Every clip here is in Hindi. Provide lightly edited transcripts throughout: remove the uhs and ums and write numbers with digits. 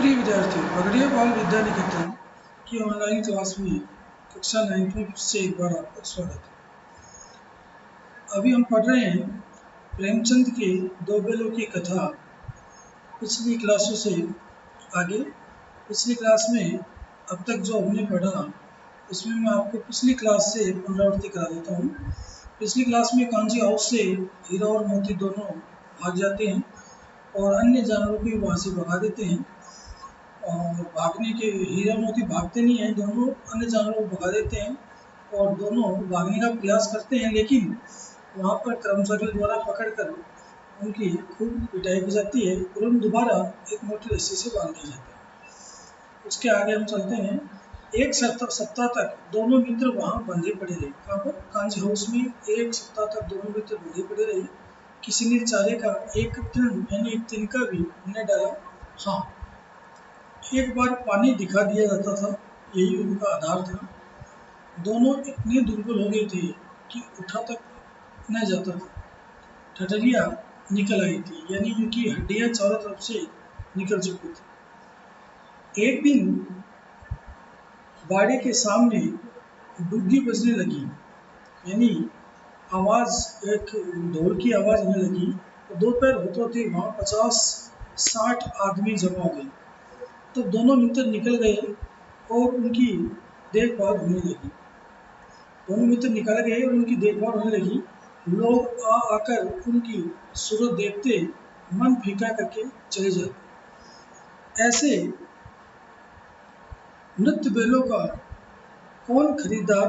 प्रिय विद्यार्थियों, पगड़िया बाल विद्या निकेतन की ऑनलाइन क्लास में कक्षा 9th में फिर से एक बार आपका स्वागत है। अभी हम पढ़ रहे हैं प्रेमचंद के दो बेलों की कथा पिछली क्लासों से आगे। पिछली क्लास में अब तक जो हमने पढ़ा उसमें मैं आपको पिछली क्लास से पुनरावृत्ति करा देता हूँ। पिछली क्लास में कांजी हाउस से हीरा और मोती दोनों भाग जाते हैं और अन्य जानवरों को वहाँ से भगा देते हैं। और भागने के हीरा मोती भागते नहीं हैं, दोनों अन्य जानवरों को भगा देते हैं और दोनों भागने का प्रयास करते हैं, लेकिन वहाँ पर कर्मचारियों द्वारा पकड़कर उनकी खूब पिटाई की जाती है और उन दोबारा एक मोटी रस्सी से बांध दिया जाता है। उसके आगे हम चलते हैं। एक सप्ताह तक दोनों मित्र वहाँ बंधे पड़े रहे। कहाँ पर? कांजी हाउस में एक सप्ताह तक दोनों मित्र बंधे पड़े रहे। किसी ने चारे का एक तृण यानी एक तिनका भी न डाला। हाँ, एक बार पानी दिखा दिया जाता था, यही उनका आधार था। दोनों इतने दुर्बल हो गए थे कि उठा तक न जाता था। ठठरियाँ निकल आई थी, यानी उनकी हड्डियाँ चारों तरफ से निकल चुकी थी। एक दिन बाड़े के सामने डुग्गी बजने लगी, यानी आवाज़, एक ढोल की आवाज़ आने लगी। तो दोपहर होते थे वहाँ 50-60 आदमी जमा हो गए। तो दोनों मित्र निकल गए और उनकी देखभाल होने लगी। दोनों मित्र निकल गए और उनकी देखभाल होने लगी। लोग आकर उनकी सूरत देखते मन फीका करके चले जाते। ऐसे नृत्य बेलों का कौन खरीदार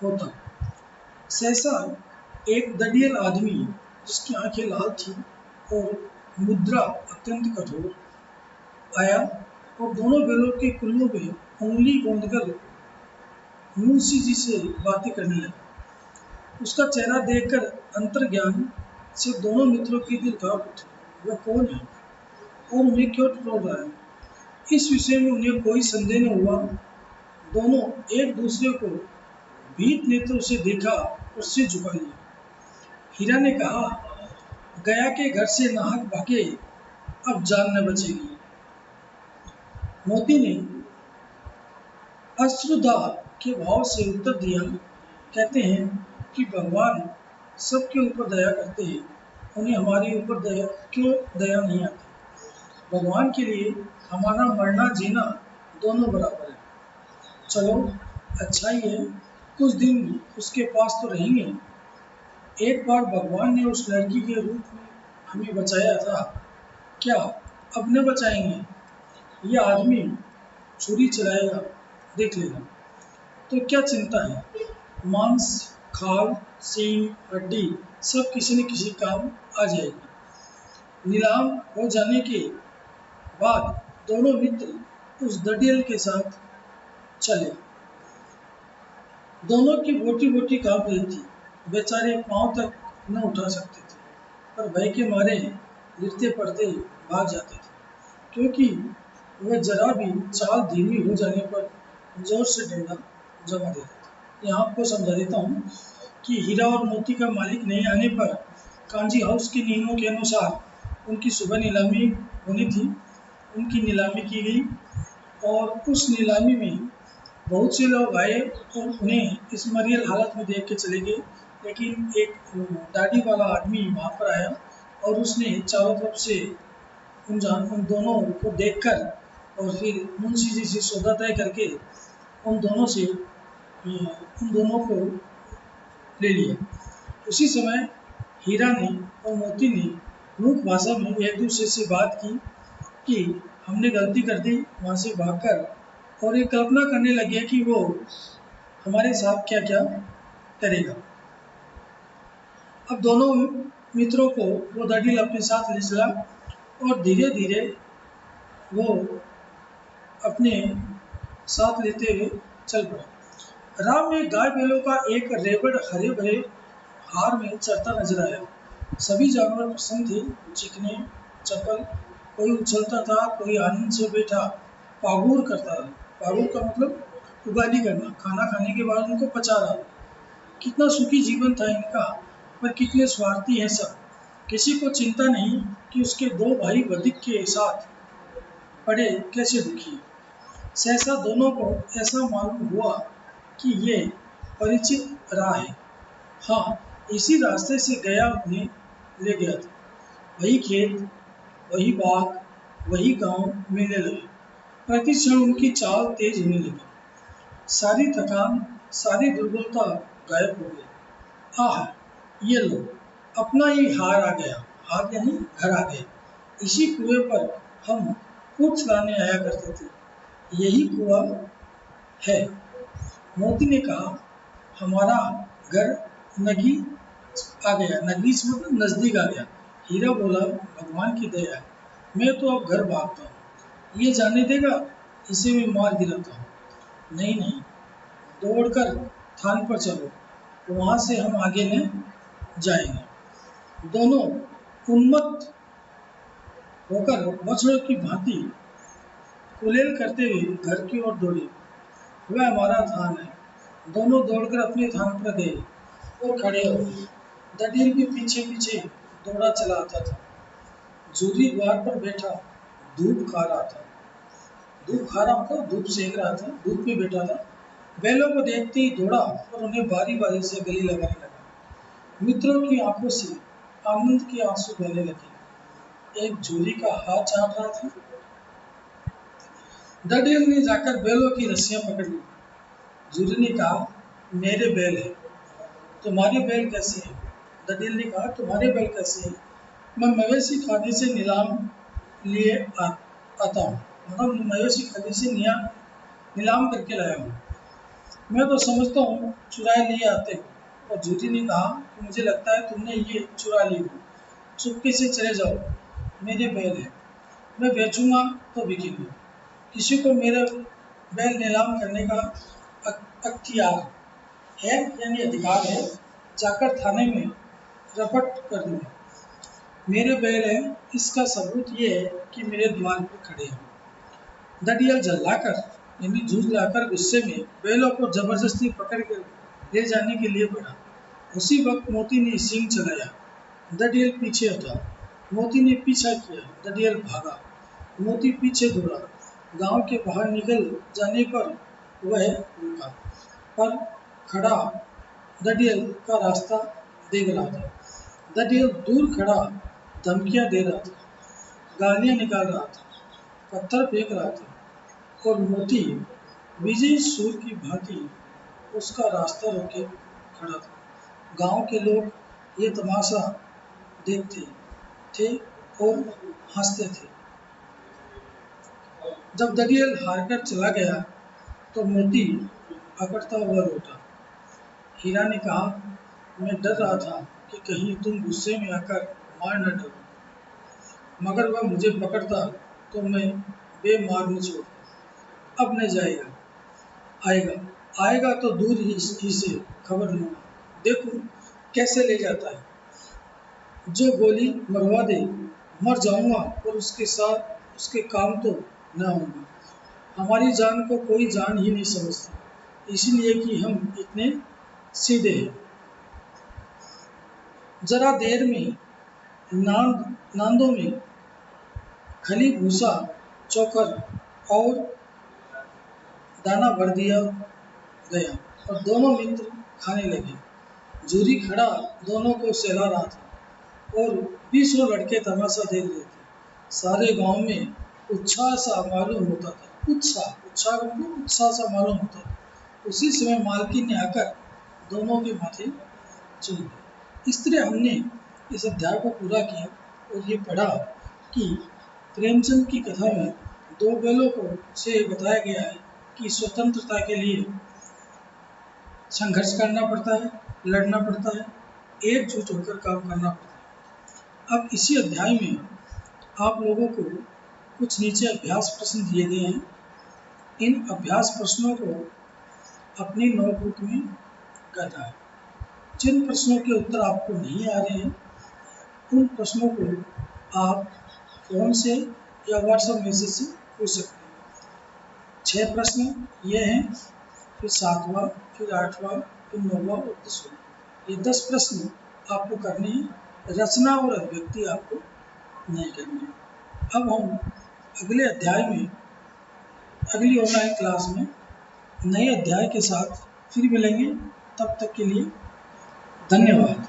होता? सहसा एक दड़ियल आदमी जिसकी आंखें लाल थी और मुद्रा अत्यंत कठोर आया और दोनों बेलों के कुल्लों में उंगली गोंदकर मुंशी जी से बातें करने लगा। उसका चेहरा देखकर अंतर्ज्ञान से दोनों मित्रों के दिल कांप उठे। वह कौन है और उन्हें क्यों टटोल रहा है? इस विषय में उन्हें कोई संदेह न हुआ। दोनों एक दूसरे को भीत नेत्रों से देखा और सिर झुका लिया। हीरा ने कहा, गया के घर से नाहक भागे, अब जान न बचेगी। मोती ने अश्रुधा के भाव से उत्तर दिया, कहते हैं कि भगवान सबके ऊपर दया करते हैं, उन्हें हमारे ऊपर क्यों दया नहीं आती? भगवान के लिए हमारा मरना जीना दोनों बराबर है। चलो अच्छा ही है, कुछ दिन उसके पास तो रहेंगे। एक बार भगवान ने उस लड़की के रूप में हमें बचाया था, क्या अब न बचाएंगे? यह आदमी छुरी चलाएगा, देख लेगा। तो क्या चिंता है? मांस, खाल, सींग, हड्डी सब किसी न किसी काम आ जाएगी। नीलाम हो जाने के बाद दोनों मित्र उस दड़ियल के साथ चले। दोनों की बोटी बोटी कांप रही थी। बेचारे पांव तक न उठा सकते थे, पर भय के मारे गिरते पड़ते भाग जाते थे, क्योंकि वह जरा भी चाल धीमी हो जाने पर जोर से डंडा जमा देते थे। यहाँ आपको समझा देता हूँ कि हीरा और मोती का मालिक नहीं आने पर कांजी हाउस के नियमों के अनुसार उनकी सुबह नीलामी होनी थी। उनकी नीलामी की गई और उस नीलामी में बहुत से लोग आए और उन्हें इस मरियल हालत में देख के चले गए, लेकिन एक दाढ़ी वाला आदमी वहाँ पर आया और उसने चारों तरफ से उन दोनों को देखकर और फिर मुंशी जी से सौदा तय करके उन दोनों को ले लिया। उसी समय हीरा ने और मोती ने मूक भाषा में एक दूसरे से बात की कि हमने गलती कर दी वहाँ से भागकर, और ये कल्पना करने लगे कि वो हमारे साथ क्या क्या करेगा। अब दोनों मित्रों को वो दड़ियल अपने साथ ले चला और धीरे धीरे वो अपने साथ लेते हुए चल पड़ा। राम में गाय बैलों का एक रेवड़ हरे भरे हार में चरता नजर आया। सभी जानवर प्रसन्न थे, चिकने, चपल, कोई उछलता था, कोई आनंद से बैठा पागुर करता था। पागुर का मतलब उगाली करना, खाना खाने के बाद उनको पचा रहा। कितना सुखी जीवन था इनका, पर कितने स्वार्थी हैं सब। किसी को चिंता नहीं कि उसके दो भाई बधिक के साथ पड़े कैसे दुखी। सहसा दोनों को ऐसा मालूम हुआ कि ये परिचित राह है। हाँ, इसी रास्ते से गया उन्हें ले गया था। वही खेत, वही बाग, वही गांव मिलने लगे। प्रति क्षण उनकी चाल तेज होने लगी। सारी थकान, सारी दुर्बलता गायब हो गई। आह, ये लो, अपना ही हार आ गया। हार यानी घर आ गया। इसी कुएं पर हम ऊँट चलाने आया करते थे। यही कुआं है। मोती ने कहा, हमारा घर नगी आ गया। नगी से मतलब नजदीक आ गया। हीरा बोला, भगवान की दया है, मैं तो अब घर भागता हूँ। ये जाने देगा, इसे मैं मार गिराता हूँ। नहीं नहीं, दौड़कर थान पर चलो, वहां से हम आगे न जाएंगे। दोनों उन्मत्त होकर बछड़ों की भांति कुलेल करते हुए घर की ओर दौड़े। वह हमारा थान है। दोनों दौड़कर अपने थान पर गए और खड़े हो गए। दड़ियल भी पीछे पीछे दौड़ा चला आता था। जूरी द्वार पर बैठा धूप खा रहा था। धूप खा रहा था, धूप सेक रहा था, धूप में बैठा था। बैलों को देखते ही दौड़ा और उन्हें बारी बारी से गले लगाने लगा। मित्रों की आंखों से आनंद के आंसू बहने लगे। एक झूरी का हाथ चाट रहा था। डडियल ने जाकर बैलों की रस्सियां पकड़ ली। झूरी ने कहा, मेरे बैल है। तुम्हारे बैल कैसे हैं? डडियल ने कहा, तुम्हारे बैल कैसे हैं? मैं मवेशी खाने से नीलाम लिए आता हूँ। मतलब मवेशी खाने से नीलाम करके लाया हूँ। मैं तो समझता हूँ चुराए लिए आते हो। और झूठी ने कहा कि मुझे लगता है तुमने ये चुरा ली हो। चुपके से चले जाओ, मेरे बैल है। मैं बेचूंगा तो बिकेंगे। किसी को मेरे बैल नीलाम करने का अख्तियार है यानी अधिकार है, जाकर थाने में रपट कर दूंगा। मेरे बैल है, इसका सबूत ये है कि मेरे द्वार पर खड़े हैं। डडियल झल्लाकर यानी झुंझलाकर गुस्से में बैलों को जबरदस्ती पकड़ कर ले जाने के लिए बढ़ा। उसी वक्त मोती ने सींग चलाया। डडियल पीछे हटा। मोती ने पीछा किया। डडियल भागा। मोती पीछे दौड़ा। गांव के बाहर निकल जाने पर वह रुका, पर खड़ा डडियल का रास्ता देख रहा था। डडियल दूर खड़ा धमकियां दे रहा था, गालियां निकाल रहा था, पत्थर फेंक रहा था और मोती विजयी सूर की भांति उसका रास्ता रोके खड़ा था। गांव के लोग ये तमाशा देखते थे और हंसते थे। जब दरियल हारकर चला गया तो मोती अकड़ता हुआ लौटा। हीरा ने कहा, मैं डर रहा था कि कहीं तुम गुस्से में आकर मार न डालो, मगर वह मुझे पकड़ता तो मैं बेमार न छोड़ता। अब न जाएगा, आएगा आएगा तो दूर ही से खबर लूंगा। देखो कैसे ले जाता है। जो गोली मरवा दे, मर जाऊंगा और उसके साथ उसके काम तो न होंगे। हमारी जान को कोई जान ही नहीं समझता, इसलिए कि हम इतने सीधे हैं। जरा देर में नांदों में खली भूसा चोकर और दाना भर दिया गया और दोनों मित्र खाने लगे। जूरी खड़ा दोनों को सहला रहा था और 20 लड़के तमाशा देख रहे थे। सारे गांव में उत्साह सा मालूम होता था। उत्साह सा मालूम होता था। उसी समय मालकिन ने आकर दोनों के माथे चूम दिए। इस तरह हमने इस अध्याय को पूरा किया और ये पढ़ा कि प्रेमचंद की कथा में दो बैलों को से बताया गया है कि स्वतंत्रता के लिए संघर्ष करना पड़ता है, लड़ना पड़ता है, एकजुट होकर काम करना पड़ता है। अब इसी अध्याय में आप लोगों को कुछ नीचे अभ्यास प्रश्न दिए गए हैं। इन अभ्यास प्रश्नों को अपनी नोटबुक में करना है। जिन प्रश्नों के उत्तर आपको नहीं आ रहे हैं, उन प्रश्नों को आप फोन से या व्हाट्सएप मैसेज से पूछ सकते हैं। 6 प्रश्न ये हैं, फिर 7वां, फिर 8वां, फिर 9वां और 10वां। ये 10 प्रश्न आपको करने हैं। रचना और अभिव्यक्ति आपको नहीं करनी है। अब हम अगले अध्याय में, अगली ऑनलाइन क्लास में नए अध्याय के साथ फिर मिलेंगे। तब तक के लिए धन्यवाद।